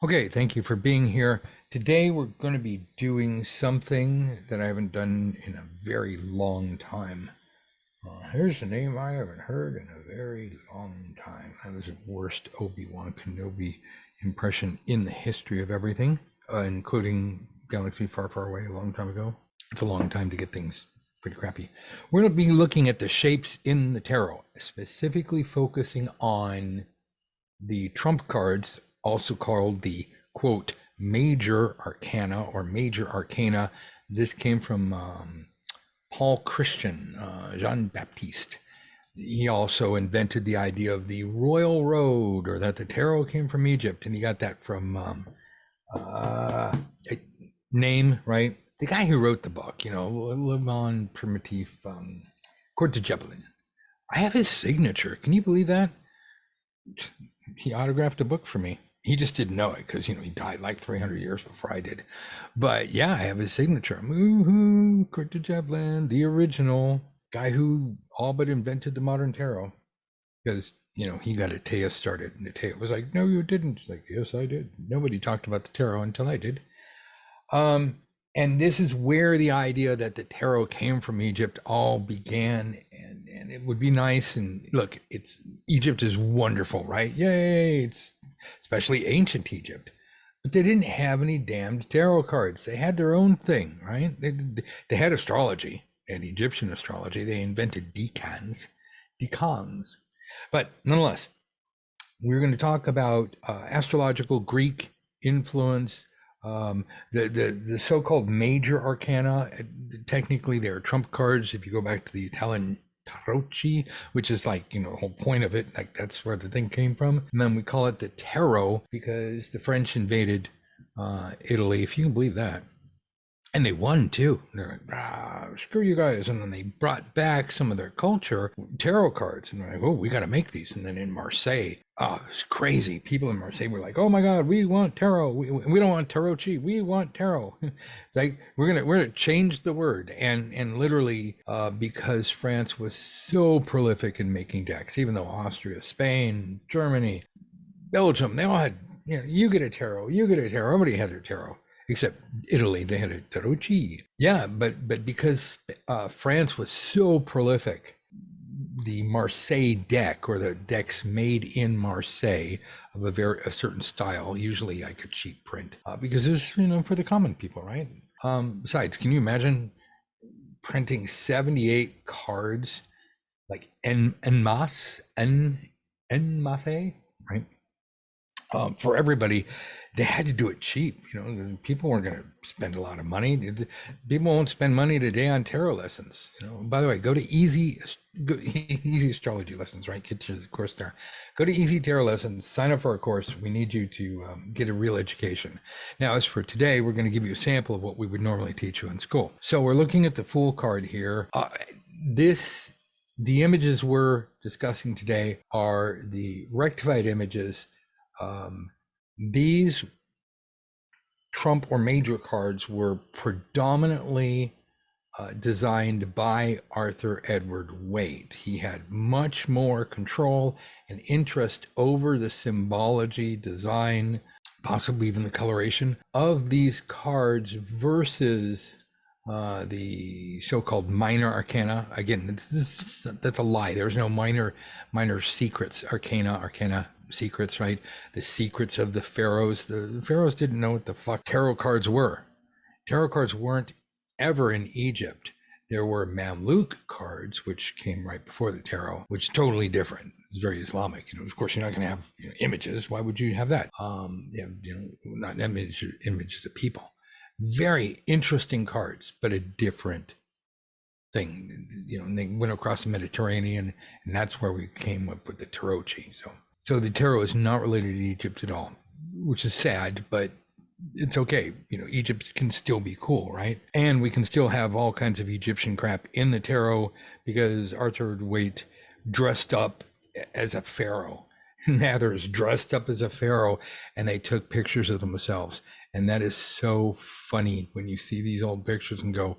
Okay, thank you for being here. Today we're going to be doing something that I haven't done in a very long time. Here's a name I haven't heard in a very long time. That was the worst Obi-Wan Kenobi impression in the history of everything, including Galaxy Far, Far Away a long time ago. It's a long time to get things pretty crappy. We're going to be looking at the shapes in the tarot, specifically focusing on the trump cards, also called the quote major arcana or major arcana. This came from Paul Christian, Jean-Baptiste. He also invented the idea of the royal road, or that the tarot came from Egypt, and he got that from name, right? The guy who wrote the book, Le Bon Primitif, Court de Zeppelin. I have his signature. Can you believe that? He autographed a book for me. He just didn't know it because, he died like 300 years before I did. But yeah, I have his signature. Woohoo, Court de Zeppelin, the original guy who all but invented the modern tarot. Because, he got Atea started. And Atea was like, no, you didn't. It's like, yes, I did. Nobody talked about the tarot until I did. And this is where the idea that the tarot came from Egypt all began, and it would be nice. And look, Egypt is wonderful, right? Yay! It's especially ancient Egypt, but they didn't have any damned tarot cards. They had their own thing, right? They had astrology and Egyptian astrology. They invented decans, but nonetheless, we're going to talk about astrological Greek influence. The so-called major arcana, technically they're trump cards. If you go back to the Italian tarocchi, which is like, the whole point of it, like that's where the thing came from. And then we call it the tarot because the French invaded Italy, if you can believe that. And they won too. They're like, screw you guys. And then they brought back some of their culture, tarot cards. And they're like, oh, we got to make these. And then in Marseille, it's crazy. People in Marseille were like, oh my God, we want tarot. We don't want tarotchi. We want tarot. It's like, we're gonna change the word. And literally, because France was so prolific in making decks, even though Austria, Spain, Germany, Belgium, they all had, you get a tarot, you get a tarot. Everybody had their tarot. Except Italy, they had a tarocchi. Yeah, but because France was so prolific, the Marseille deck, or the decks made in Marseille of a certain style, usually like a cheap print, because it's for the common people, right? Besides, can you imagine printing 78 cards like en masse, right? For everybody, they had to do it cheap. People weren't going to spend a lot of money. People won't spend money today on tarot lessons. By the way, go to easy astrology lessons, right? Get to the course there. Go to easy tarot lessons, sign up for our course. We need you to get a real education. Now, as for today, we're going to give you a sample of what we would normally teach you in school. So we're looking at the Fool card here. The images we're discussing today are the rectified images. These trump or major cards were predominantly designed by Arthur Edward Waite. He had much more control and interest over the symbology, design, possibly even the coloration of these cards versus the so-called minor arcana. Again, that's a lie. There's no minor secrets, arcana secrets, right? The secrets of the pharaohs. The pharaohs didn't know what the fuck tarot cards were. Tarot cards weren't ever in Egypt. There were Mamluk cards, which came right before the tarot, which is totally different. It's very Islamic. Of course, you're not going to have images. Why would you have that? Not images of people. Very interesting cards, but a different thing. And they went across the Mediterranean, and that's where we came up with the tarotchi. So the tarot is not related to Egypt at all, which is sad, but it's okay. Egypt can still be cool, right? And we can still have all kinds of Egyptian crap in the tarot because Arthur Waite dressed up as a pharaoh. Nathers dressed up as a pharaoh, and they took pictures of themselves. And that is so funny when you see these old pictures and go,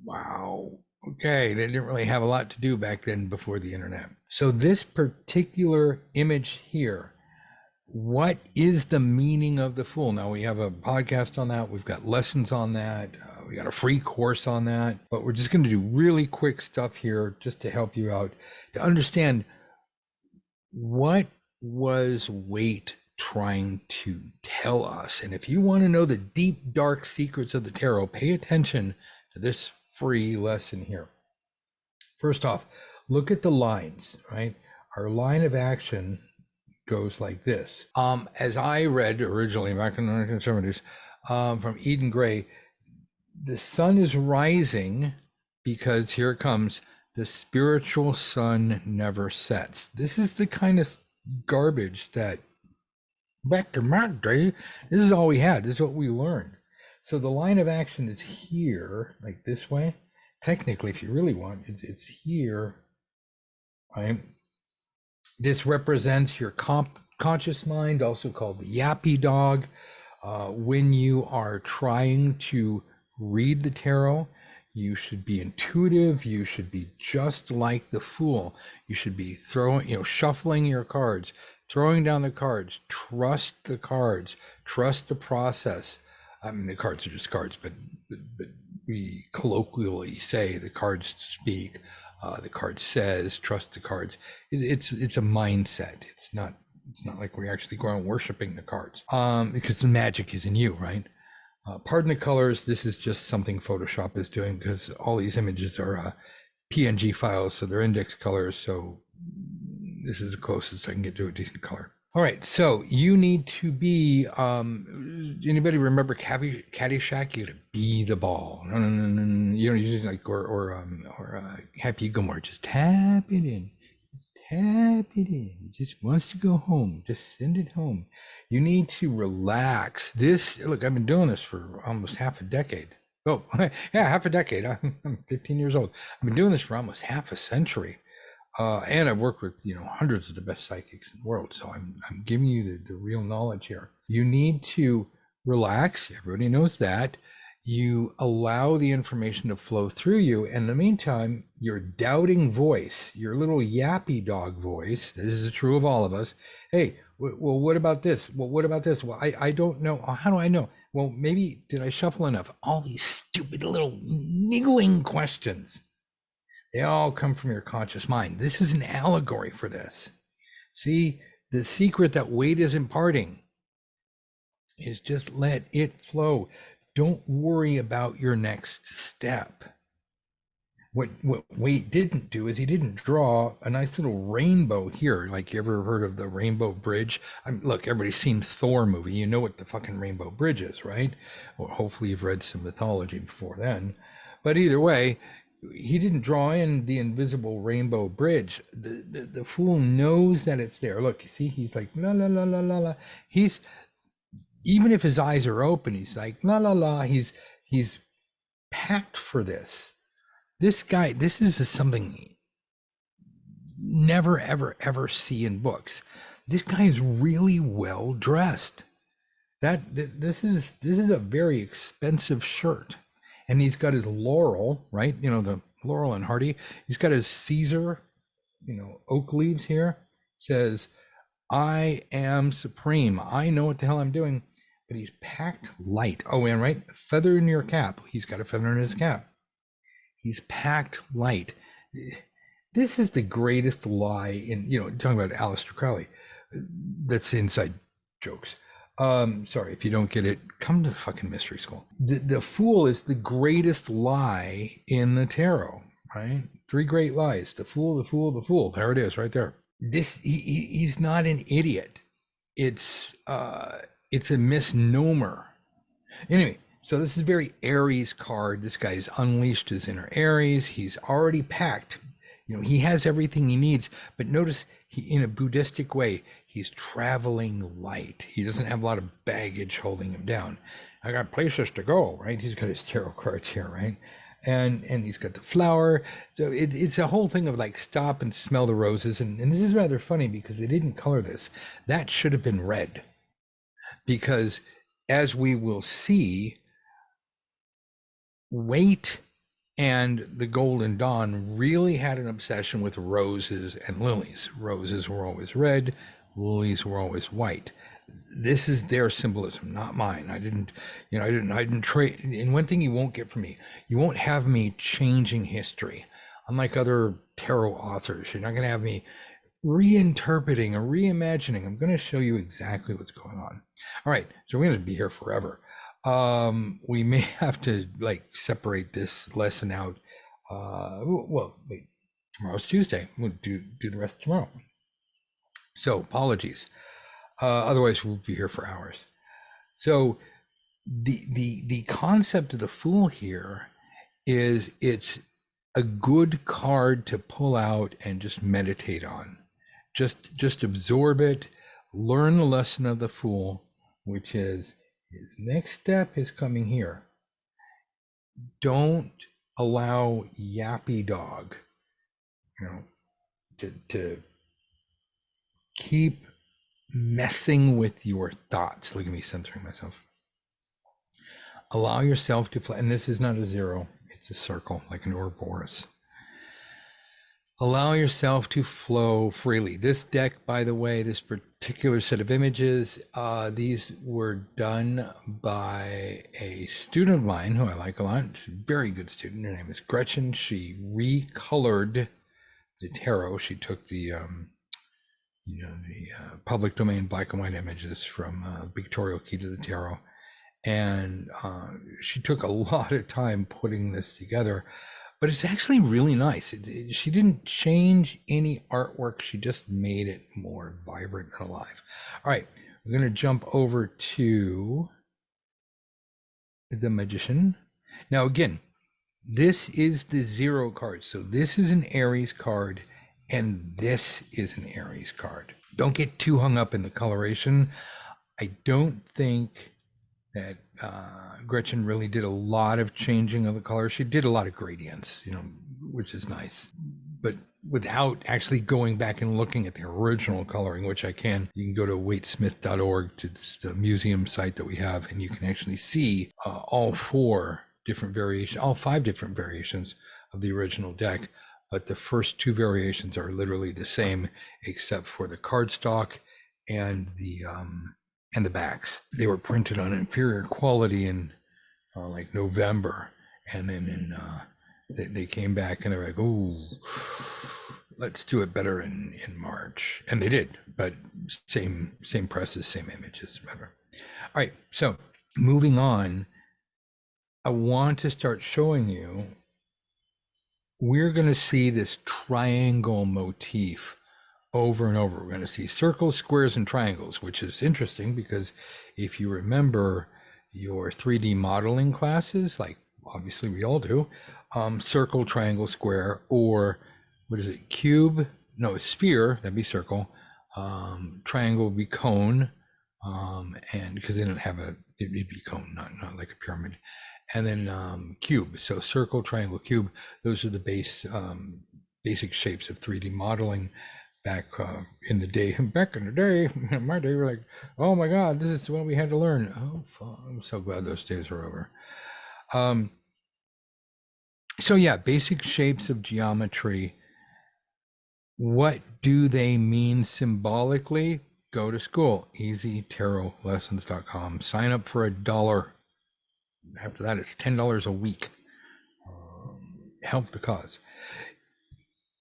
wow, okay, they didn't really have a lot to do back then before the internet. So this particular image here what is the meaning of the Fool? Now, we have a podcast on that. We've got lessons on that. We got a free course on that. But we're just going to do really quick stuff here just to help you out to understand what was Waite trying to tell us. And if you want to know the deep, dark secrets of the tarot, pay attention to this free lesson here. First off, look at the lines, right? Our line of action goes like this. As I read originally back in the 1970s, from Eden Gray, the sun is rising because here it comes, the spiritual sun never sets. This is the kind of garbage that back in my day, this is all we had. This is what we learned. So the line of action is here, like this way. Technically, if you really want, it's here. Right? This represents your conscious mind, also called the yappy dog. When you are trying to read the tarot, you should be intuitive. You should be just like the Fool. You should be shuffling your cards, throwing down the cards. Trust the cards. Trust the process. I mean, the cards are just cards, but we colloquially say the cards speak. The card says, trust the cards. It's a mindset. It's not like we actually go around worshiping the cards, because the magic is in you, right? Pardon the colors. This is just something Photoshop is doing because all these images are PNG files, so they're index colors. So this is the closest I can get to a decent color. All right, so you need to be, anybody remember Caddyshack? You gotta be the ball. No, you don't use like, or Happy Gilmore, just tap it in. It just wants to go home. Just send it home. You need to relax. Look, I've been doing this for almost half a decade. Oh, yeah, half a decade. I'm 15 years old. I've been doing this for almost half a century. And I've worked with, hundreds of the best psychics in the world. So I'm giving you the real knowledge here. You need to relax. Everybody knows that. You allow the information to flow through you. And in the meantime, your doubting voice, your little yappy dog voice, this is true of all of us. Hey, well, what about this? Well, what about this? Well, I don't know. How do I know? Well, maybe did I shuffle enough? All these stupid little niggling questions. They all come from your conscious mind. This is an allegory for this. See, the secret that Waite is imparting is just let it flow. Don't worry about your next step. What Waite didn't do is he didn't draw a nice little rainbow here. Like, you ever heard of the Rainbow Bridge? Look, everybody's seen Thor movie. You know what the fucking Rainbow Bridge is, right? Well, hopefully you've read some mythology before then. But either way, he didn't draw in the invisible rainbow bridge. The Fool knows that it's there. Look, you see, he's like, la, la, la, la, la, la. He's, even if his eyes are open, he's like, la, la, la. He's packed for this. This guy, this is something never, ever, ever see in books. This guy is really well dressed. This is a very expensive shirt. And he's got his laurel, right? The Laurel and Hardy. He's got his Caesar, oak leaves here. It says, I am supreme. I know what the hell I'm doing. But he's packed light. Oh, and right, feather in your cap. He's got a feather in his cap. He's packed light. This is the greatest lie in, talking about Aleister Crowley. That's inside jokes. Sorry, if you don't get it, come to the fucking mystery school. The Fool is the greatest lie in the tarot, right? 3 great lies. The Fool, the Fool, the Fool. There it is, right there. He's not an idiot. It's a misnomer. Anyway, so this is a very Aries card. This guy's unleashed his inner Aries. He's already packed. He has everything he needs. But notice, in a Buddhistic way, he's traveling light. He doesn't have a lot of baggage holding him down. I got places to go, right? He's got his tarot cards here, right? And he's got the flower. So it's a whole thing of like, stop and smell the roses. And this is rather funny because they didn't color this. That should have been red. Because as we will see, Waite and the Golden Dawn really had an obsession with roses and lilies. Roses were always red, lilies were always white. This is their symbolism, not mine. I didn't trade. And one thing you won't get from me, you won't have me changing history. Unlike other tarot authors, you're not going to have me reinterpreting or reimagining. I'm going to show you exactly what's going on. All right, so we're going to be here forever. We may have to like separate this lesson out. Well, wait, tomorrow's Tuesday. We'll do the rest tomorrow. So apologies. Otherwise, we'll be here for hours. So the concept of the Fool here is it's a good card to pull out and just meditate on. Just absorb it, learn the lesson of the Fool, which is his next step is coming here. Don't allow yappy dog, to keep messing with your thoughts. Look at me censoring myself. Allow yourself to fly, and this is not a zero, it's a circle, like an Ouroboros. Allow yourself to flow freely. This deck, by the way, this particular set of images, these were done by a student of mine who I like a lot, very good student. Her name is Gretchen. She recolored the tarot. She took the public domain black and white images from Pictorial Key to the Tarot. And she took a lot of time putting this together, but it's actually really nice. She didn't change any artwork. She just made it more vibrant and alive. All right, we're going to jump over to the Magician. Now, again, this is the zero card. So this is an Aries card, and this is an Aries card. Don't get too hung up in the coloration. I don't think that Gretchen really did a lot of changing of the color. She did a lot of gradients, which is nice, but without actually going back and looking at the original coloring, which I can. You can go to waitesmith.org, to the museum site that we have, and you can actually see all 5 different variations of the original deck. But the first 2 variations are literally the same, except for the cardstock and the backs. They were printed on inferior quality in like November, and then they came back and they're like, "Oh, let's do it better in March," and they did. But same presses, same images, remember. All right, so moving on, I want to start showing you. We're going to see this triangle motif over and over. We're going to see circles, squares, and triangles, which is interesting because if you remember your 3D modeling classes, like obviously we all do, circle, triangle, square, or what is it, cube? No, sphere, that'd be circle. Triangle would be cone, and because they didn't have it'd be cone, not like a pyramid. And then cube, so circle, triangle, cube, those are the basic shapes of 3D modeling. Back in the day, my day, we're like, oh my God, this is what we had to learn. Oh, I'm so glad those days are over. So yeah, basic shapes of geometry. What do they mean symbolically? Go to school, easytarotlessons.com. Sign up for $1. After that, it's $10 a week. Help the cause.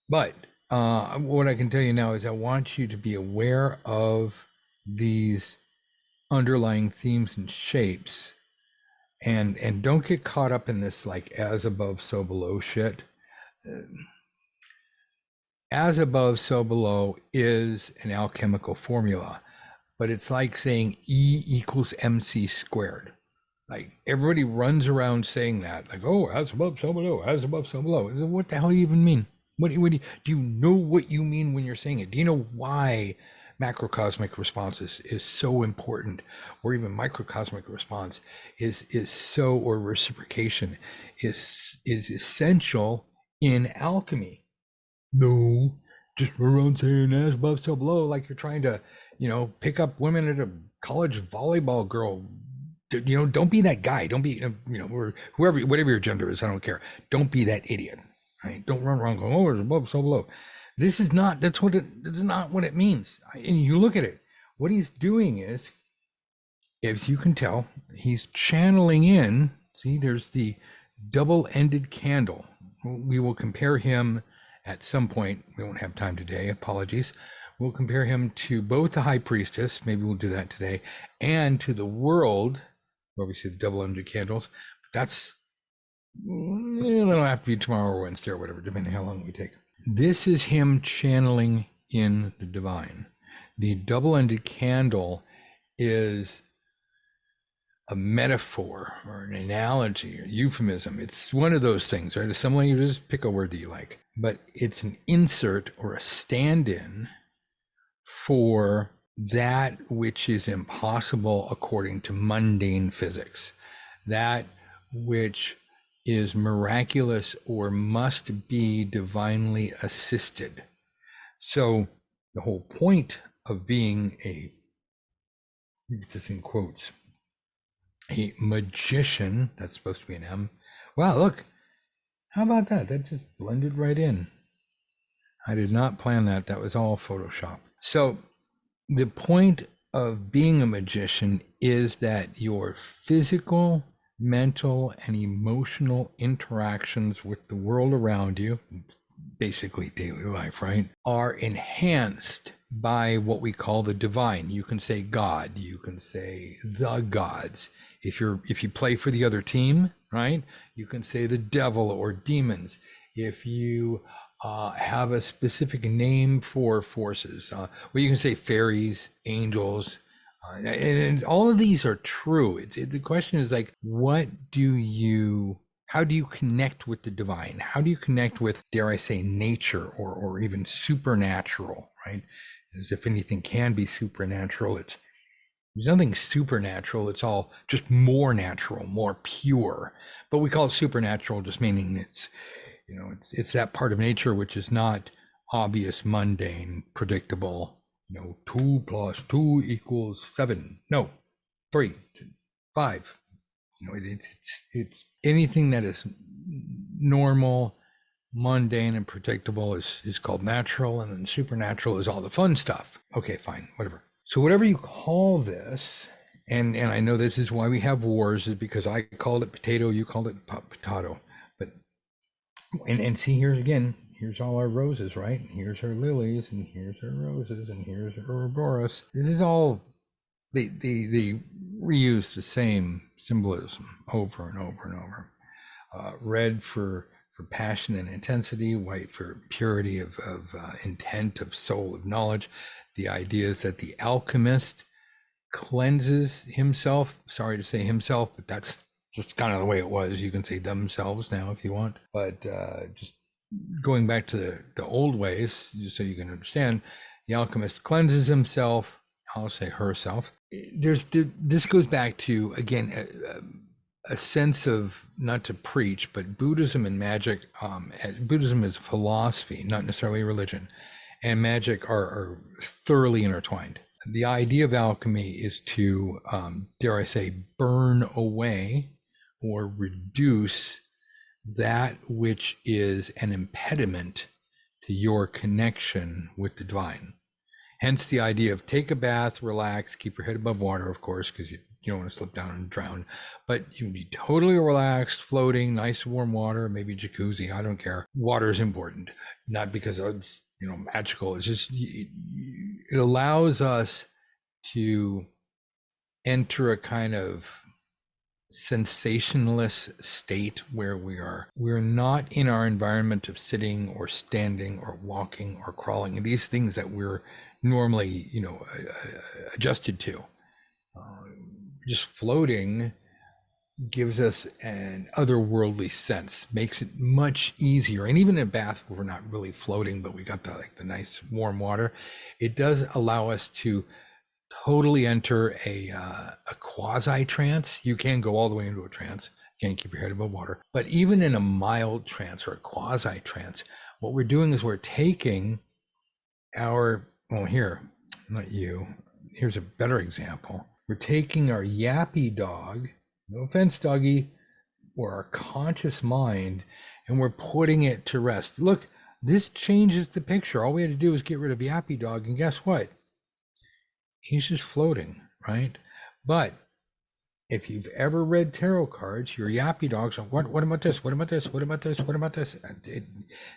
But what I can tell you now is I want you to be aware of these underlying themes and shapes, and don't get caught up in this like as above, so below shit. As above, so below is an alchemical formula, but it's like saying E equals MC squared. Like everybody runs around saying that, like, oh, as above, so below, as above, so below. What the hell do you even mean? Do you know what you mean when you're saying it? Do you know why macrocosmic response is so important, or even microcosmic response is so, or reciprocation is essential in alchemy? No, just run around saying as above, so below, like you're trying to, pick up women at a college volleyball girl. Don't be that guy. Don't be, or whoever, whatever your gender is, I don't care. Don't be that idiot, right? Don't run around going, oh, it's above, so below. This is not, that's not what it means. And you look at it, what he's doing is, as you can tell, he's channeling in. See, there's the double-ended candle. We will compare him at some point. We won't have time today. Apologies. We'll compare him to both the high priestess. Maybe we'll do that today, and to the world, where we see the double-ended candles. That's it'll have to be tomorrow or Wednesday or whatever, depending how long we take. This is him channeling in the divine. The double-ended candle is a metaphor or an analogy or euphemism. It's one of those things, right? It's someone, you just pick a word that you like, but it's an insert or a stand-in for that which is impossible according to mundane physics, that which is miraculous or must be divinely assisted. So the whole point of being a, this in quotes, a magician, that's supposed to be an M. Wow, look, how about that? That just blended right in. I did not plan that. That was all Photoshop. So the point of being a magician is that your physical, mental, and emotional interactions with the world around you, basically daily life, right, are enhanced by what we call the divine. You can say God, you can say the gods. If you play for the other team, right, you can say the devil or demons. If you have a specific name for forces, well, you can say fairies, angels, and all of these are true. The question is like, how do you connect with the divine? How do you connect with, dare I say, nature or even supernatural, right? As if anything can be supernatural. There's nothing supernatural. It's all just more natural, more pure. But we call it supernatural just meaning it's that part of nature which is not obvious, mundane, predictable. 2 + 2 = 7. No, 3, 5. It's anything that is normal, mundane, and predictable is called natural, and then supernatural is all the fun stuff. Okay, fine, whatever. So whatever you call this, and I know this is why we have wars, is because I called it potato, you called it potato. But and see, here's all our roses, right? Here's our lilies, and here's our roses, and here's our Ouroboros. This is all, they reuse the same symbolism over and over and over. Red for passion and intensity, white for purity of intent, of soul, of knowledge. The idea is that the alchemist cleanses himself. Sorry to say himself, but that's just kind of the way it was. You can say themselves now if you want, but just going back to the old ways, just so you can understand, the alchemist cleanses himself. I'll say herself. This goes back to, again, a sense of, not to preach, but Buddhism and magic. Buddhism is a philosophy, not necessarily a religion, and magic are thoroughly intertwined. The idea of alchemy is to, dare I say, burn away or reduce that which is an impediment to your connection with the divine. Hence the idea of take a bath, relax, keep your head above water, of course, because you don't want to slip down and drown, but you be totally relaxed, floating, nice warm water, maybe jacuzzi, I don't care. Water is important, not because it's magical. It's just, it allows us to enter a kind of sensationless state where we're not in our environment of sitting or standing or walking or crawling, and these things that we're normally adjusted to. Just floating gives us an otherworldly sense, makes it much easier. And even in a bath where we're not really floating, but we got the nice warm water, it does allow us to totally enter a quasi trance. You can go all the way into a trance. You can't keep your head above water. But even in a mild trance or a quasi trance, what we're doing is we're taking our, here's a better example. We're taking our yappy dog, no offense, doggy, or our conscious mind, and we're putting it to rest. Look, This changes the picture. All we had to do was get rid of Yappy Dog, and guess what? He's just floating, right? But if you've ever read tarot cards, your Yappy Dogs are, what about this? What about this? What about this? What about this?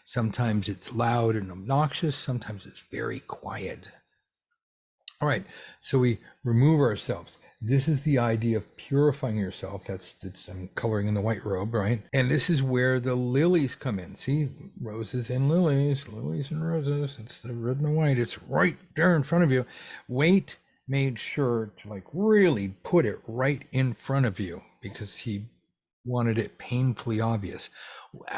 Sometimes it's loud and obnoxious. Sometimes it's very quiet. All right, so we remove ourselves. This is the idea of purifying yourself. That's I'm coloring in the white robe, right? And this is where the lilies come in. See, roses and lilies, lilies and roses. It's the red and the white. It's right there in front of you. Waite made sure to like really put it right in front of you because he wanted it painfully obvious.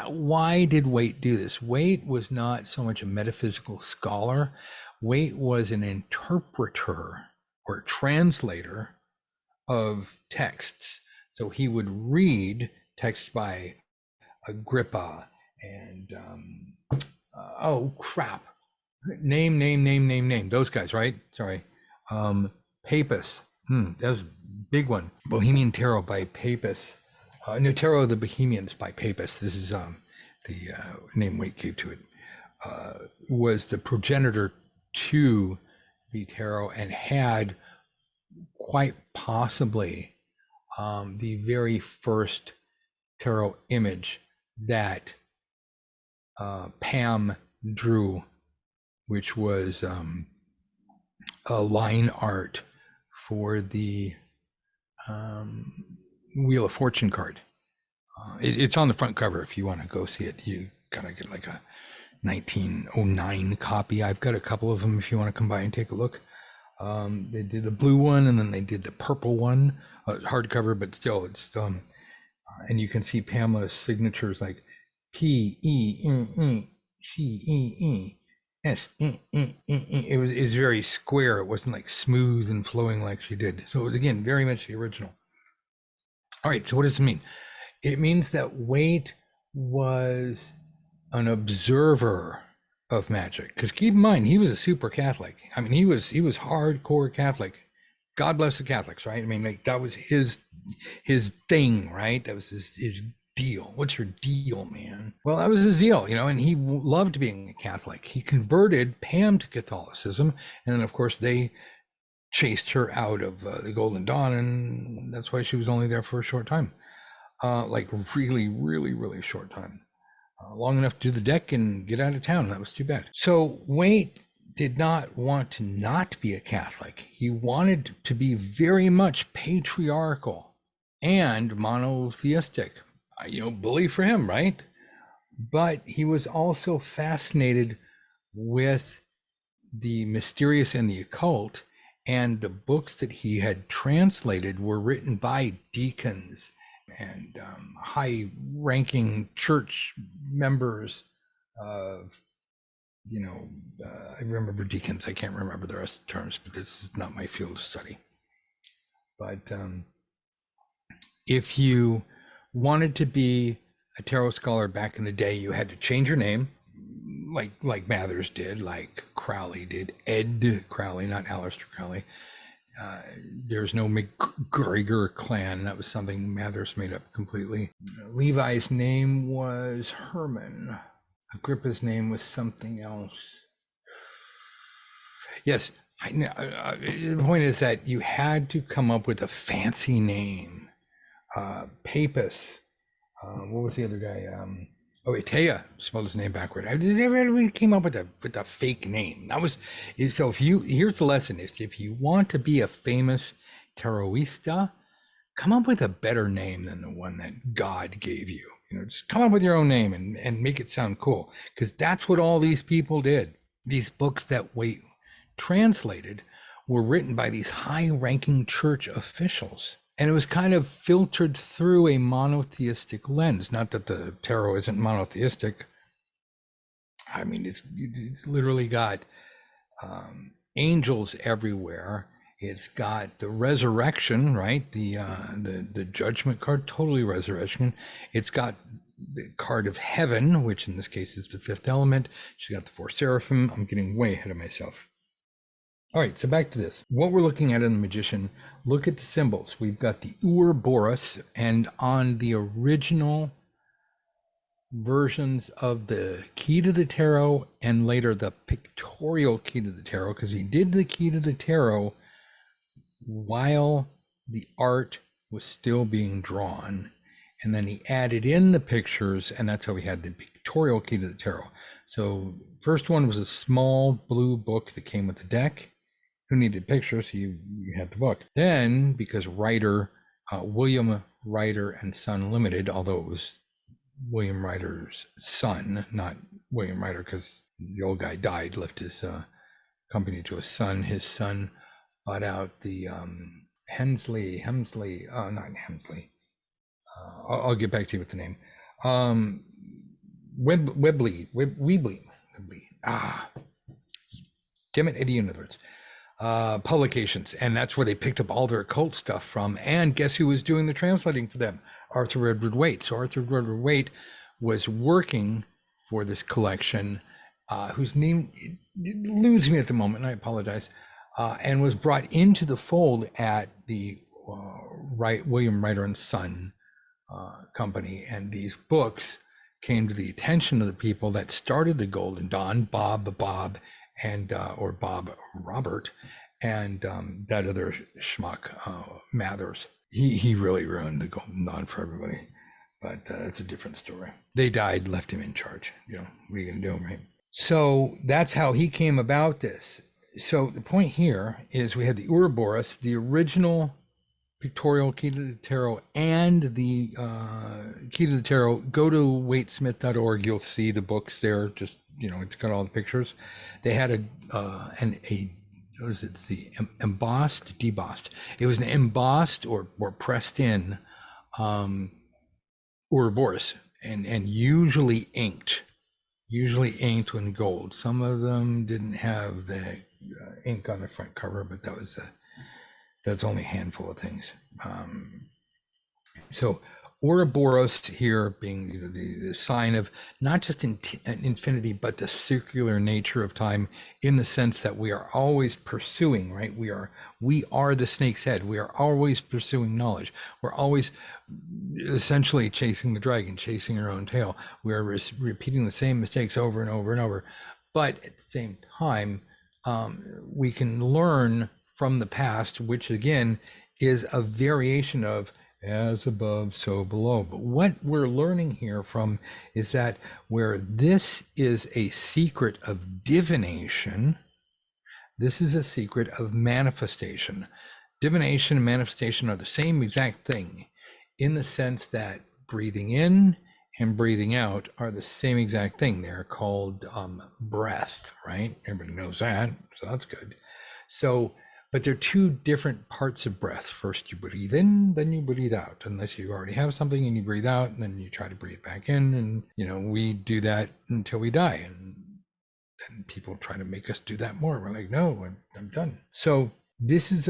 Why did Waite do this? Waite was not so much a metaphysical scholar. Waite was an interpreter or translator of texts. So he would read texts by Agrippa and oh crap, name those guys, right? Sorry, Papus. That was a big one. Bohemian Tarot by Papus. No, Tarot of the Bohemians by Papus. This is the name Waite gave to it. Was the progenitor to the tarot and had quite possibly the very first tarot image that Pam drew, which was a line art for the Wheel of Fortune card. It's on the front cover if you want to go see it. You gotta get like a 1909 copy. I've got a couple of them if you want to come by and take a look. They did the blue one and then they did the purple one, hardcover, but still it's and you can see Pamela's signatures like P-E-N-E-C-E-E-S. It was very square. It wasn't like smooth and flowing like she did. So it was, again, very much the original. All right, so what does it mean? It means that Waite was an observer of magic, because keep in mind he was a super Catholic. I mean, he was hardcore Catholic. God bless the Catholics, right? I mean, like that was his thing, right? That was his deal. What's your deal, man? Well, that was his deal, and he loved being a Catholic. He converted Pam to Catholicism, and then of course they chased her out of the Golden Dawn, and that's why she was only there for a short time, like really, really, really short time. Long enough to do the deck and get out of town. That was too bad. So Waite did not want to not be a Catholic. He wanted to be very much patriarchal and monotheistic. Bully for him, right? But he was also fascinated with the mysterious and the occult, and the books that he had translated were written by deacons and high-ranking church members of, I remember deacons. I can't remember the rest of the terms, but this is not my field of study. But if you wanted to be a tarot scholar back in the day, you had to change your name, like Mathers did, like Crowley did, Ed Crowley, not Aleister Crowley. There's no McGregor clan. That was something Mathers made up completely. Levi's name was Herman. Agrippa's name was something else. Yes, the point is that you had to come up with a fancy name. Papus. What was the other guy? Itea spelled his name backward. Everybody came up with a fake name. That was so. Here's the lesson: if you want to be a famous tarotista, come up with a better name than the one that God gave you. Just come up with your own name and make it sound cool, because that's what all these people did. These books that Waite translated were written by these high-ranking church officials. And it was kind of filtered through a monotheistic lens. Not that the tarot isn't monotheistic. I mean, it's literally got angels everywhere. It's got the resurrection, right? The judgment card, totally resurrection. It's got the card of heaven, which in this case is the fifth element. She's got the four seraphim. I'm getting way ahead of myself. All right, so back to this. What we're looking at in the Magician, look at the symbols. We've got the Ouroboros, and on the original versions of the Key to the Tarot and later the pictorial Key to the Tarot, because he did the Key to the Tarot while the art was still being drawn. And then he added in the pictures, and that's how we had the pictorial Key to the Tarot. So first one was a small blue book that came with the deck. Who needed pictures? You had the book. Then, because William Ryder and Son Limited, although it was William Ryder's son, not William Ryder, because the old guy died, left his company to his son. His son bought out the Hemsley, not Hemsley. I'll get back to you with the name. Webley. Damn it, Eddie Universe. Publications, and that's where they picked up all their occult stuff from. And guess who was doing the translating for them? Arthur Edward Waite. So Arthur Edward Waite was working for this collection, whose name eludes me at the moment, and I apologize, and was brought into the fold at the William Ryder and Son company. And these books came to the attention of the people that started the Golden Dawn, Bob, and or Bob Robert, and that other schmuck, Mathers. He really ruined the Golden Dawn for everybody, but that's a different story. They died, left him in charge. You know, what are you gonna do, right? So that's how he came about this. So the point here is we had the Ouroboros, the original pictorial Key to the Tarot, and the Key to the Tarot. Go to waitesmith.org. You'll see the books there. Just, you know, it's got all the pictures. They had what is it? It's the debossed. It was an embossed or pressed in Ouroboros, and usually inked in gold. Some of them didn't have the ink on the front cover, but that's only a handful of things. So Ouroboros here being, you know, the sign of not just infinity, but the circular nature of time, in the sense that we are always pursuing, right? We are the snake's head. We are always pursuing knowledge. We're always essentially chasing the dragon, chasing our own tail. We are repeating the same mistakes over and over and over. But at the same time, we can learn from the past, which again is a variation of as above, so below. But what we're learning here from is that where this is a secret of divination, this is a secret of manifestation. Divination and manifestation are the same exact thing, in the sense that breathing in and breathing out are the same exact thing. They're called breath, right? Everybody knows that, so that's good. So, but they're two different parts of breath. First you breathe in, then you breathe out, unless you already have something and you breathe out, and then you try to breathe back in. And, you know, we do that until we die. And people try to make us do that more. We're like, no, I'm done. So this is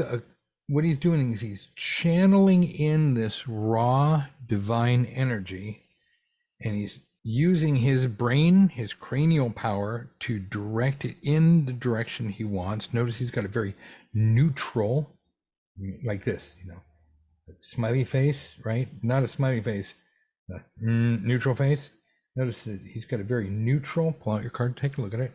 what he's doing is he's channeling in this raw divine energy, and he's using his brain, his cranial power, to direct it in the direction he wants. Notice he's got a very neutral, like this, you know, smiley face, right? Not a smiley face, neutral face. Notice that he's got a very neutral, pull out your card, take a look at it,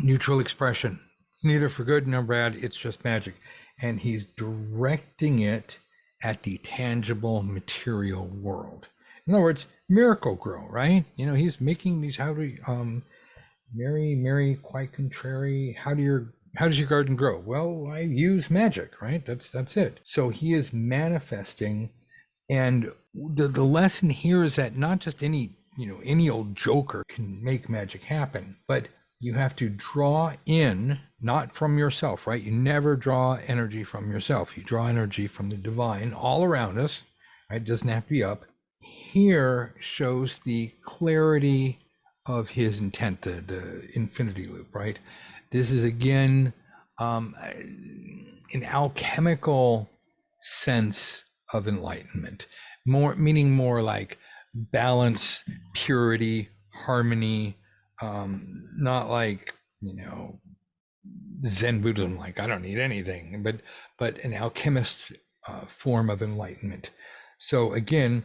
neutral expression. It's neither for good nor bad, it's just magic. And he's directing it at the tangible material world. In other words, miracle grow, right? You know, he's making these, Mary, quite contrary, how does your garden grow? Well, I use magic, right? That's it. So he is manifesting, and the lesson here is that not just any old joker can make magic happen, but you have to draw in, not from yourself, right? You never draw energy from yourself. You draw energy from the divine all around us, right? It doesn't have to be up. Here shows the clarity of his intent, the infinity loop, right? This is again an alchemical sense of enlightenment, meaning more like balance, purity, harmony, not like, you know, Zen Buddhism, like I don't need anything, but an alchemist form of enlightenment. So again,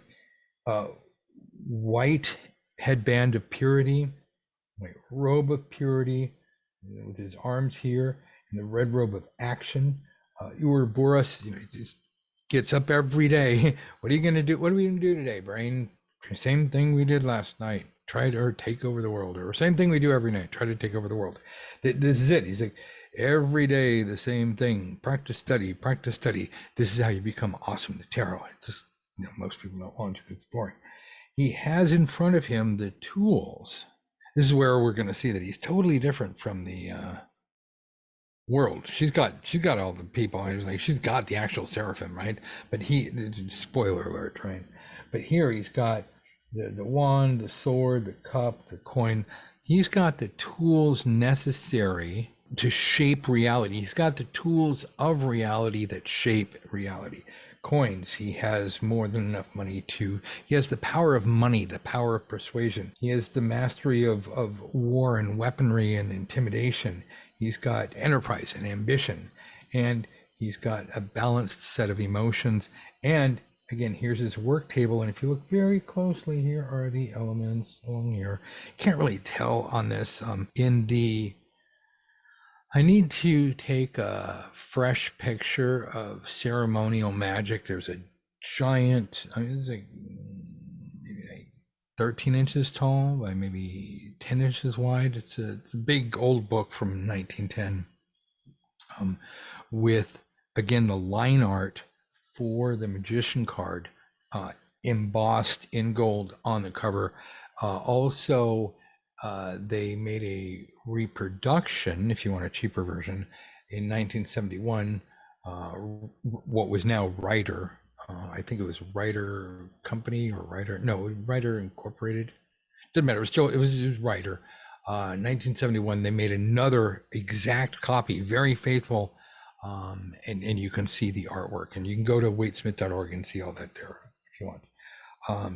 white headband of purity, white robe of purity, with his arms here, and the red robe of action. Ouroboros, he just gets up every day. What are you going to do? What are we going to do today, brain? Same thing we did last night. Try to take over the world, or same thing we do every night. Try to take over the world. This is it. He's like, every day the same thing. Practice, study, practice, study. This is how you become awesome. The tarot. Just most people don't want to. It's boring. He has in front of him the tools. This is where we're going to see that he's totally different from the world. She's got all the people. Like, she's got the actual seraphim, right? But spoiler alert, right? But here he's got the wand, the sword, the cup, the coin. He's got the tools necessary to shape reality. He's got the tools of reality that shape reality. Coins, he has more than enough money he has the power of money, the power of persuasion. He has the mastery of war and weaponry and intimidation. He's got enterprise and ambition, and he's got a balanced set of emotions. And again, here's his work table, and if you look very closely, here are the elements along here. Can't really tell on this. I need to take a fresh picture of ceremonial magic. There's a giant, it's like maybe 13 inches tall by maybe 10 inches wide. It's a big old book from 1910, with, again, the line art for the magician card embossed in gold on the cover. Also, they made a reproduction, if you want a cheaper version, in 1971, what was now Writer. I think it was Writer Company or Writer Incorporated. Doesn't matter. It was Writer. 1971, they made another exact copy, very faithful, and you can see the artwork. And you can go to waitesmith.org and see all that there if you want.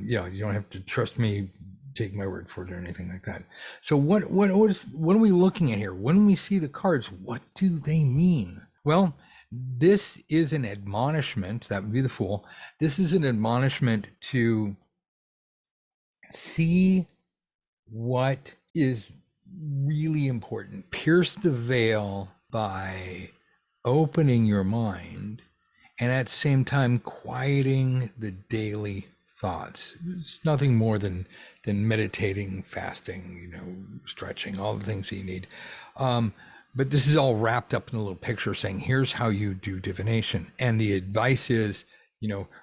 You don't have to trust me, take my word for it or anything like that. So what are we looking at here? When we see the cards, what do they mean? Well, this is an admonishment. That would be the Fool. This is an admonishment to see what is really important. Pierce the veil by opening your mind, and at the same time quieting the daily thoughts. It's nothing more than meditating, fasting, stretching, all the things that you need. But this is all wrapped up in a little picture saying, here's how you do divination. And the advice is,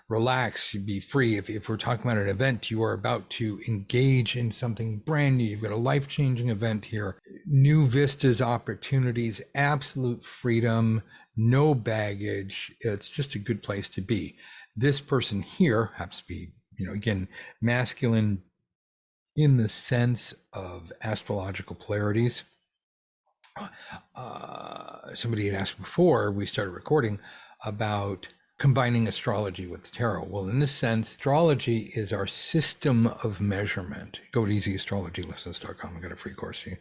relax, be free. If we're talking about an event, you are about to engage in something brand new. You've got a life-changing event here, new vistas, opportunities, absolute freedom, no baggage. It's just a good place to be. This person here happens to be, again, masculine in the sense of astrological polarities. Somebody had asked before we started recording about combining astrology with the tarot. Well, in this sense, astrology is our system of measurement. Go to easyastrologylessons.com. I got a free course. You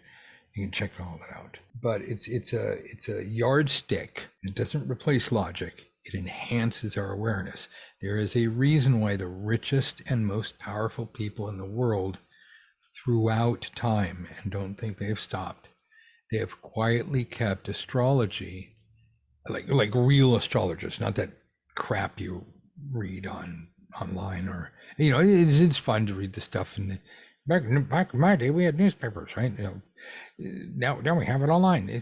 can check all that out. But it's a yardstick. It doesn't replace logic. It enhances our awareness. There is a reason why the richest and most powerful people in the world throughout time, and don't think they've stopped, they have quietly kept astrology, like real astrologers, not that crap you read online, or it's fun to read the stuff. And back in my day, we had newspapers, right? Now we have it online.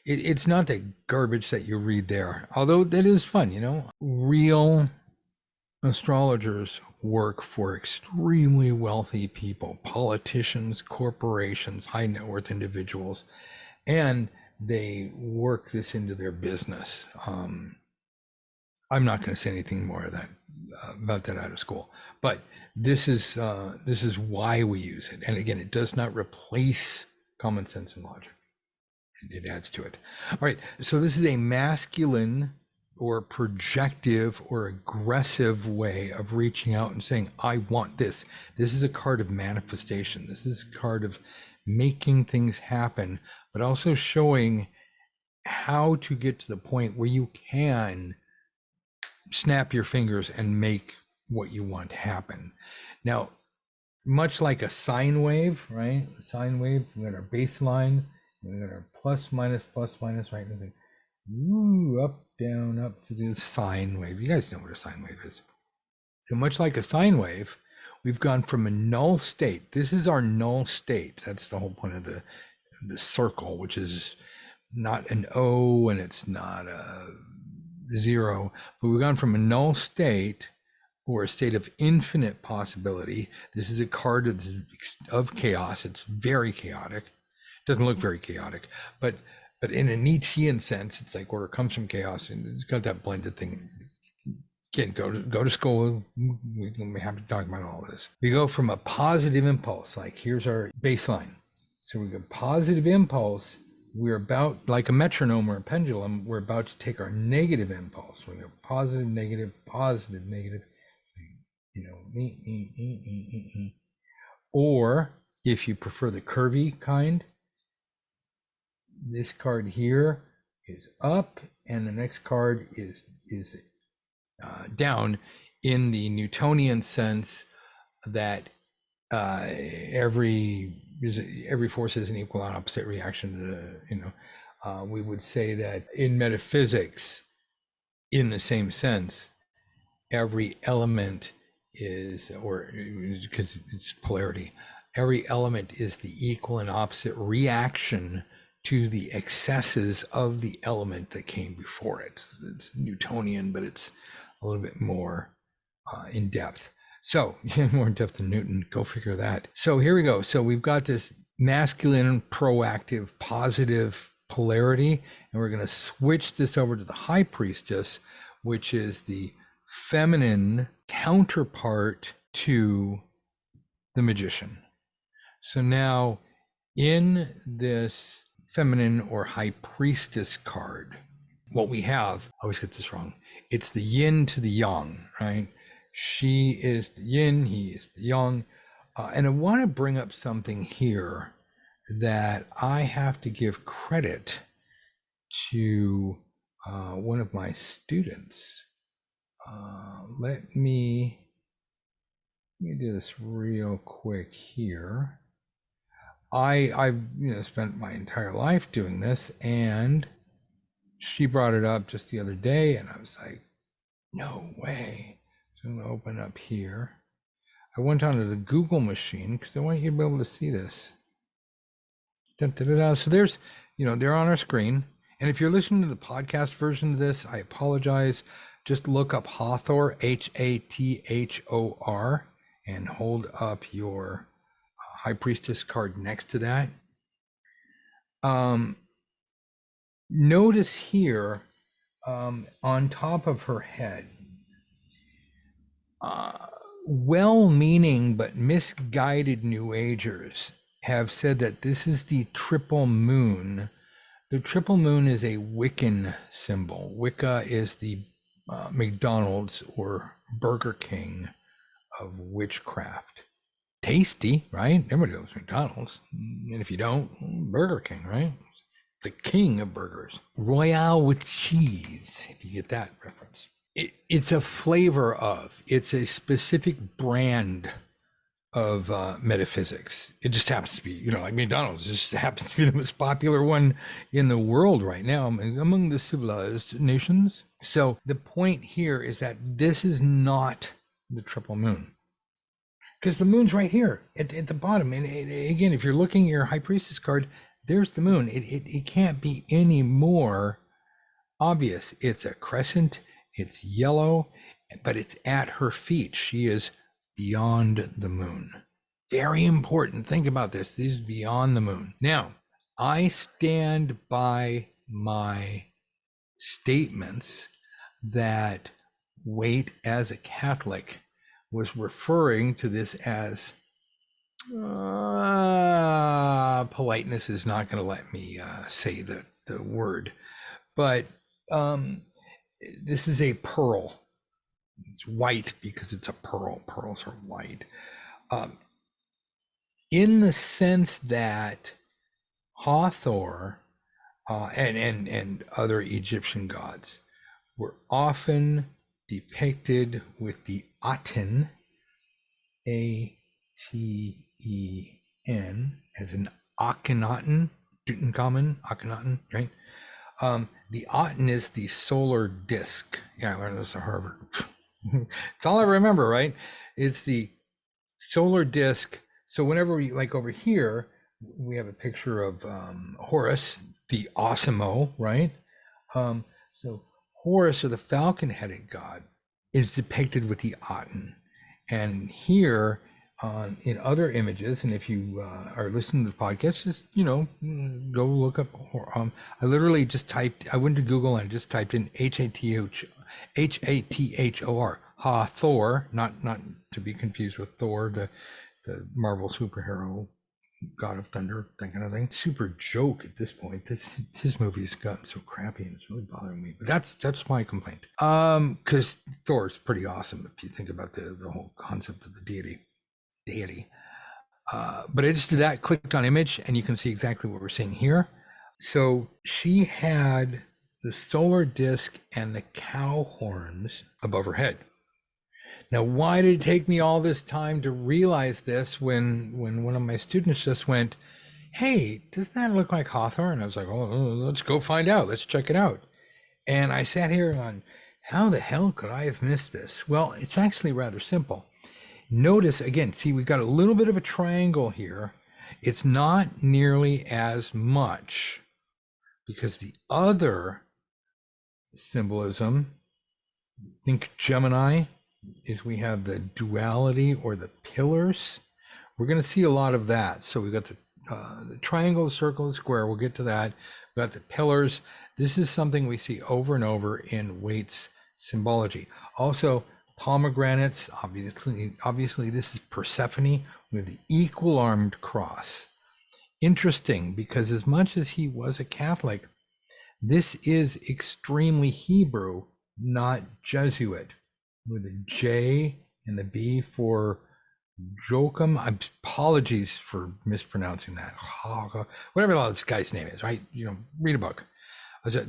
It's not the garbage that you read there, although that is fun. Real astrologers work for extremely wealthy people, politicians, corporations, high net worth individuals, and they work this into their business. I'm not going to say anything more of that about that out of school, but this is why we use it. And again, it does not replace common sense and logic. It adds to it. All right, so this is a masculine or projective or aggressive way of reaching out and saying, I want this. This is a card of manifestation. This is a card of making things happen, but also showing how to get to the point where you can snap your fingers and make what you want happen. Now, much like a sine wave, right? A sine wave, we got our baseline, we got our plus, minus, right? And like, woo, up, down, up to the sine wave. You guys know what a sine wave is. So much like a sine wave, we've gone from a null state. This is our null state. That's the whole point of the circle, which is not an O and it's not a 0, but we've gone from a null state or a state of infinite possibility. This is a card of chaos. It's very chaotic. It doesn't look very chaotic, but in a Nietzschean sense, it's like where it comes from chaos, and it's got that blended thing. Again, go to school. We have to talk about all this. We go from a positive impulse, like here's our baseline. So we go positive impulse. We're about, like a metronome or a pendulum, we're about to take our negative impulse. We go positive, negative, positive, negative. You know, or if you prefer the curvy kind, this card here is up, and the next card is down, in the Newtonian sense that every force is an equal and opposite reaction to the, we would say that in metaphysics, in the same sense, every element is, or because it's polarity, every element is the equal and opposite reaction to the excesses of the element that came before it. It's Newtonian, but it's a little bit more in depth. So more in depth than Newton, go figure that. So here we go. So we've got this masculine, proactive, positive polarity, and we're going to switch this over to the high priestess, which is the feminine counterpart to the magician. So now in this feminine or high priestess card, what we have, I always get this wrong, it's the yin to the yang, right? She is the yin, he is the yang. And I want to bring up something here that I have to give credit to one of my students. Let me do this real quick here. I've spent my entire life doing this, and she brought it up just the other day, and I was like, no way. So I'm gonna open up here. I went onto the Google machine because I want you to be able to see this. So there's, they're on our screen. And if you're listening to the podcast version of this, I apologize. Just look up Hathor, Hathor, and hold up your High Priestess card next to that. Notice here, on top of her head, well-meaning but misguided New Agers have said that this is the triple moon. The triple moon is a Wiccan symbol. Wicca is the McDonald's or Burger King of witchcraft. Tasty, right? Everybody loves McDonald's. And if you don't, Burger King, right? It's the king of burgers. Royale with cheese, if you get that reference. It's a flavor of, it's a specific brand of metaphysics. It just happens to be, like McDonald's, just happens to be the most popular one in the world right now among the civilized nations. So the point here is that this is not the triple moon, because the moon's right here at the bottom. And again, if you're looking at your High Priestess card, there's the moon. It can't be any more obvious. It's a crescent, it's yellow, but it's at her feet. She is beyond the moon. Very important. Think about this. This is beyond the moon. Now, I stand by my statements that Waite, as a Catholic, was referring to this as politeness is not going to let me say the word, but this is a pearl. It's white because it's a pearl. Pearls are white. In the sense that Hathor and other Egyptian gods were often depicted with the Aten, a as in Akhenaten, Tutankhamun, Akhenaten, right? The Aten is the solar disk. Yeah, I learned this at Harvard. It's all I remember, right? It's the solar disk. So whenever we, like over here, we have a picture of Horus, the Osimo, right? So Horus, or the falcon-headed god, is depicted with the Aten. And here, in other images, and if you are listening to the podcast, just, go look up. I literally just typed, I went to Google and just typed in Hathor, Hathor, not to be confused with Thor, the Marvel superhero, God of Thunder, that kind of thing. Super joke at this point. His movie's gotten so crappy and it's really bothering me. But that's my complaint. Because Thor's pretty awesome if you think about the whole concept of the deity. But I just did that, clicked on image, and you can see exactly what we're seeing here. So she had the solar disk and the cow horns above her head. Now, why did it take me all this time to realize this when one of my students just went, "Hey, doesn't that look like Hawthorne?" And I was like, "Oh, let's go find out. Let's check it out." And I sat here on, how the hell could I have missed this? Well, it's actually rather simple. Notice again, see, we've got a little bit of a triangle here. It's not nearly as much because the other symbolism, think Gemini, is we have the duality or the pillars. We're going to see a lot of that. So we've got the triangle, the circle, the square. We'll get to that. We've got the pillars. This is something we see over and over in Waite's symbology. Also, pomegranates. Obviously, this is Persephone. We have the equal-armed cross. Interesting, because as much as he was a Catholic, this is extremely Hebrew, not Jesuit, with a J and the B for Joachim. Apologies for mispronouncing that. Whatever this guy's name is, right? Read a book.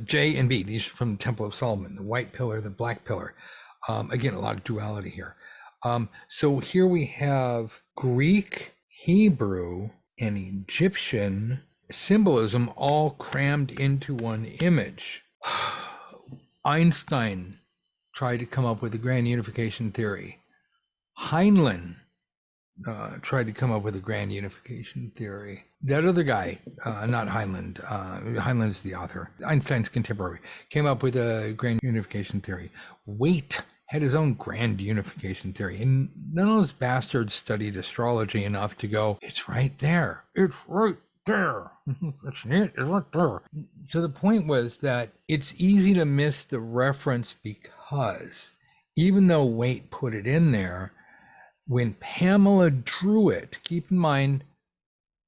J and B, these are from the Temple of Solomon, the white pillar, the black pillar. Again, a lot of duality here. So here we have Greek, Hebrew, and Egyptian symbolism all crammed into one image. Einstein tried to come up with the grand unification theory. Heinlein tried to come up with a grand unification theory. That other guy, not Heinlein, Heinlein's the author, Einstein's contemporary, came up with a grand unification theory. Waite had his own grand unification theory, and none of those bastards studied astrology enough to go, it's right there. It's right there. It's right there. So the point was that it's easy to miss the reference because even though Waite put it in there, when Pamela drew it, keep in mind,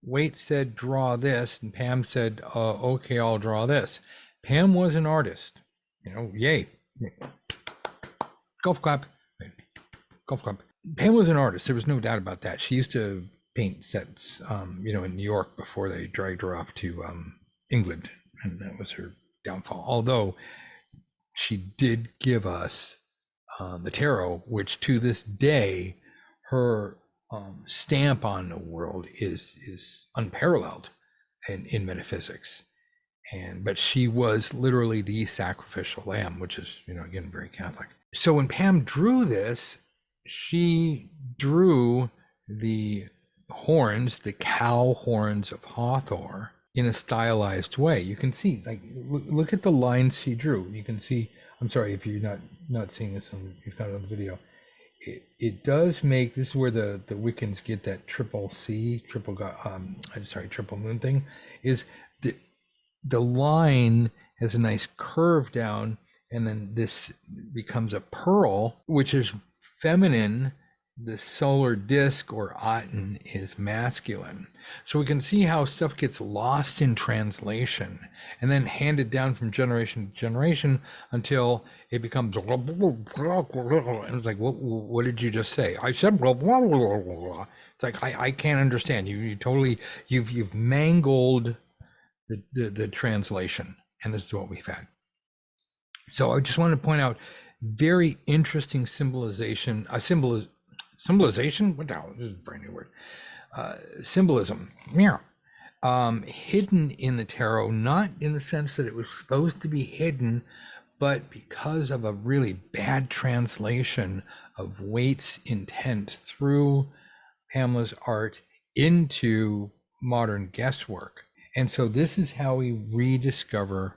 Waite said, draw this, and Pam said, okay, I'll draw this. Pam was an artist, yay. Golf clap. Golf clap. Pam was an artist. There was no doubt about that. She used to paint sets, in New York before they dragged her off to England, and that was her downfall. Although she did give us the tarot, which to this day, her stamp on the world is unparalleled in metaphysics. But she was literally the sacrificial lamb, which is, again, very Catholic. So when Pam drew this, she drew the horns, the cow horns of Hathor, in a stylized way. You can see, look at the lines she drew. You can see, I'm sorry if you're not seeing this you've got it on the video. It does make, this is where the Wiccans get that triple moon thing, is the line has a nice curve down, and then this becomes a pearl, which is feminine. The solar disk or Aten is masculine. So we can see how stuff gets lost in translation and then handed down from generation to generation until it becomes, and it's like, what did you just say? I said, it's like, I can't understand. You've mangled the translation, and this is what we've had. So I just wanted to point out very interesting symbolism symbolization. What the hell? This is a brand new word. Symbolism. Yeah. Hidden in the tarot, not in the sense that it was supposed to be hidden, but because of a really bad translation of Waite's intent through Pamela's art into modern guesswork. And so this is how we rediscover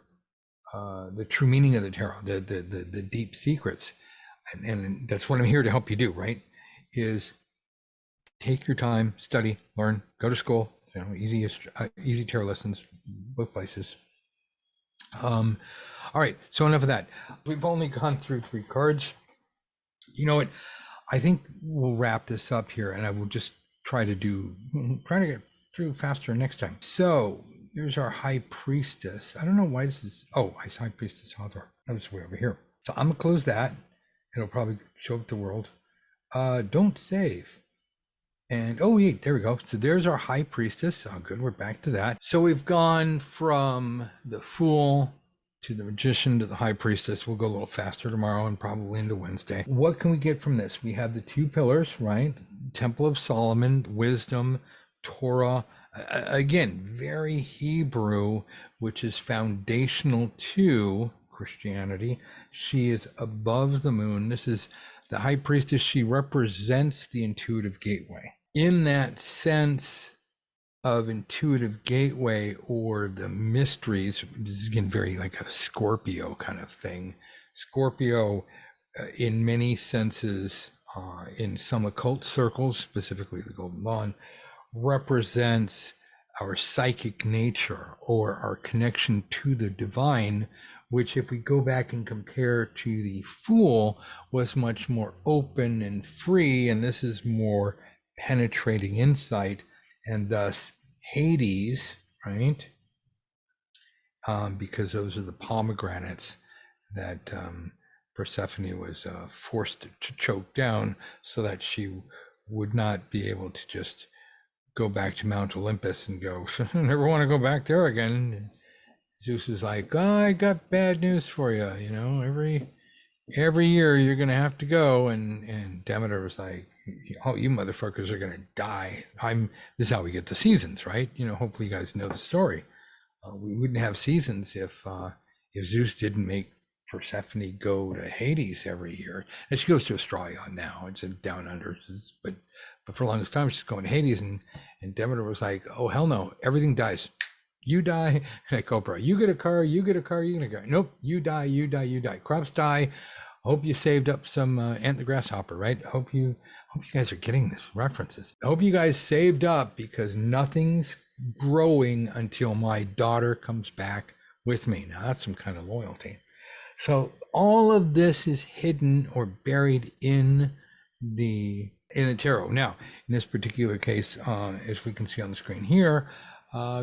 the true meaning of the tarot, the deep secrets. And that's what I'm here to help you do, right? Is take your time, study, learn, go to school, easy tarot lessons, both places. All right, so enough of that. We've only gone through 3 cards. You know what? I think we'll wrap this up here, and I will just try to get through faster next time. So here's our High Priestess. I don't know why this is, High Priestess Hathor. That was way over here. So I'm gonna close that. It'll probably show up the world. Don't save. And yeah, there we go. So there's our High Priestess. Oh, good, we're back to that. So we've gone from the Fool to the Magician to the High Priestess. We'll go a little faster tomorrow and probably into Wednesday. What can we get from this? We have the 2 pillars, right? Temple of Solomon, wisdom, Torah. Again, very Hebrew, which is foundational to Christianity. She is above the moon. This is the High Priestess. She represents the intuitive gateway. In that sense of intuitive gateway or the mysteries, this is again very like a Scorpio kind of thing. Scorpio, in many senses, in some occult circles, specifically the Golden Dawn, represents our psychic nature or our connection to the divine, which if we go back and compare to the Fool, was much more open and free, and this is more penetrating insight, and thus Hades, right? Because those are the pomegranates that Persephone was forced to choke down so that she would not be able to just go back to Mount Olympus and go, I never want to go back there again. Zeus is like, I got bad news for you. Every year you're going to have to go. And Demeter was like, you motherfuckers are going to die. This is how we get the seasons, right? Hopefully you guys know the story. We wouldn't have seasons if Zeus didn't make Persephone go to Hades every year. And she goes to Australia now. It's a down under, but for the longest time she's going to Hades, and Demeter was like, oh hell no, everything dies. You die, like Oprah. You get a car, you get a car, you get a car. Nope, you die, you die, you die. Crops die. Hope you saved up some Ant the Grasshopper, right? Hope you guys are getting this references. I hope you guys saved up, because nothing's growing until my daughter comes back with me. Now that's some kind of loyalty. So all of this is hidden or buried in the tarot. Now, in this particular case, as we can see on the screen here,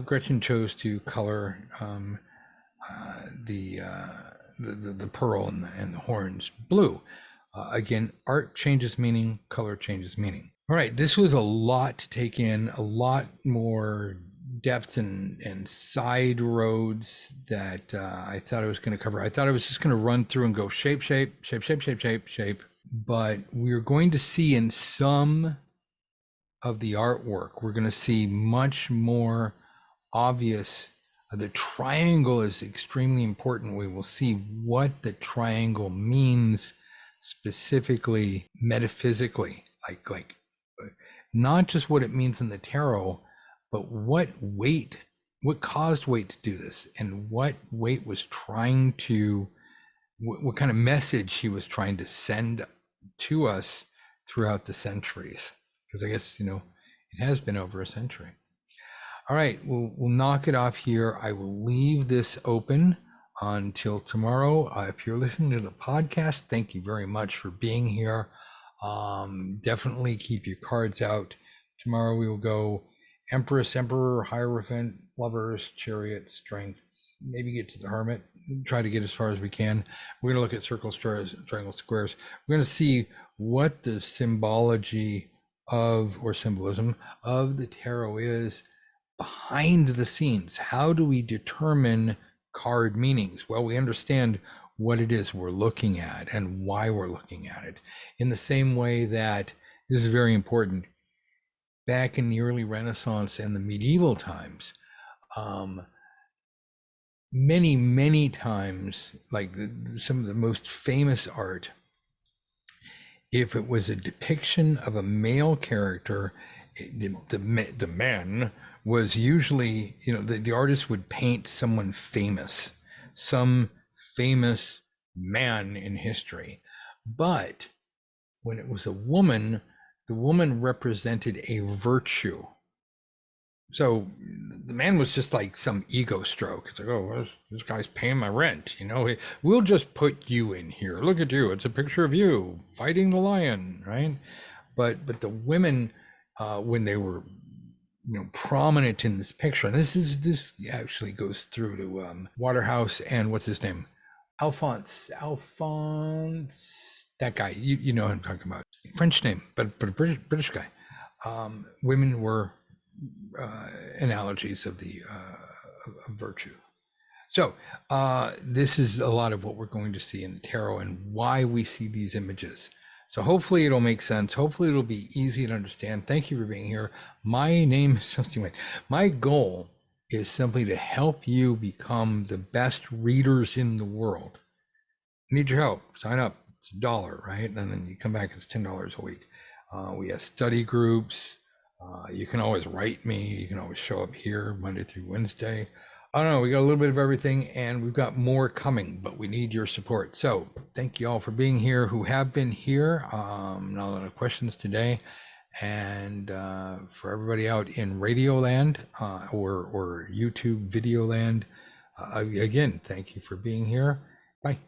Gretchen chose to color the pearl and the horns blue. Again, art changes meaning, color changes meaning. All right, this was a lot to take in, a lot more depth and side roads that I thought I was going to cover. I thought I was just going to run through and go shape. But we're going to see in some of the artwork, we're going to see much more obvious. The triangle is extremely important. We will see what the triangle means specifically metaphysically, like not just what it means in the tarot, but what caused Waite to do this, and what Waite was trying to, what kind of message he was trying to send to us throughout the centuries. Because I guess, it has been over a century. All right, we'll knock it off here. I will leave this open until tomorrow. If you're listening to the podcast, thank you very much for being here. Definitely keep your cards out. Tomorrow we will go Empress, Emperor, Hierophant, Lovers, Chariot, Strength, maybe get to the Hermit, try to get as far as we can. We're going to look at circles, triangles, squares. We're going to see what the symbology of, or symbolism of, the tarot is behind the scenes. How do we determine card meanings? Well, we understand what it is we're looking at and why we're looking at it. In the same way that This is very important. Back in the early Renaissance and the medieval times, many times, like some of the most famous art, if it was a depiction of a male character, the man was usually, the artist would paint someone famous, some famous man in history. But when it was a woman, the woman represented a virtue. So the man was just like some ego stroke. It's like, oh, well, this guy's paying my rent. We'll just put you in here. Look at you. It's a picture of you fighting the lion, right? But the women, when they were, prominent in this picture, and this actually goes through to Waterhouse and what's his name, Alphonse, that guy. You know what I'm talking about. French name, but a British guy. Women were analogies of the of virtue. So this is a lot of what we're going to see in the tarot and why we see these images. So hopefully it'll make sense. Hopefully it'll be easy to understand. Thank you for being here. My name is Justin Waite. My goal is simply to help you become the best readers in the world. Need your help. Sign up. It's $1, right? And then you come back, it's $10 a week. We have study groups. You can always write me. You can always show up here Monday through Wednesday. I don't know. We got a little bit of everything, and we've got more coming, but we need your support. So thank you all for being here who have been here. Not a lot of questions today. And for everybody out in Radio Land or YouTube Video Land, again, thank you for being here. Bye.